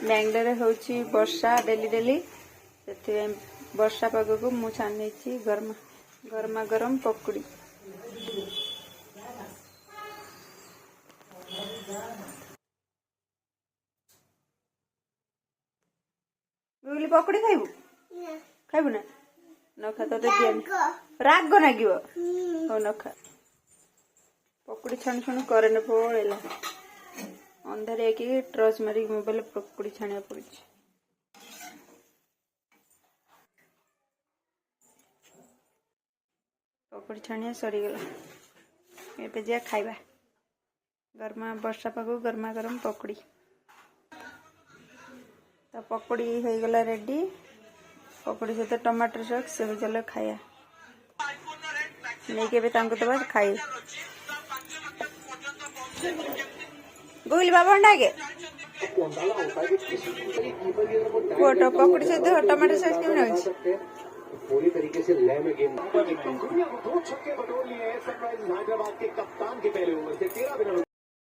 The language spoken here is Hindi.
बेंगलोर होची वर्षा डेली डेली से वर्षा पाग को मु छानी गरमा गरम पकड़ी। गुगली पकड़ी खाइबू खाइबू ना न खा तो दिए राग नागिब हो न खा पकड़ी छाणु छाणु करे पड़ेगा अंधारे कि टर्च मारिक मोबाइल पकड़ी छाणिया पड़ी। पकड़ी छाणिया सरीगला ए जा खाइबा गरमा वर्षा पाग गरमा गरम पकड़ी। तो पकड़ी हो गला रेडी पकड़ी सहित टमाटर सॉस से चलो खाया नहीं के दबा खाई गुगली बाबा डाके फोटो पकड़ी सहित टमाटर सॉस के पूरी तरीके से लय में गेंद दुनिया को 2 छक्के बटोर लिए हैं सनराइजर्स हैदराबाद के कप्तान के पहले ओवर से 13 रनों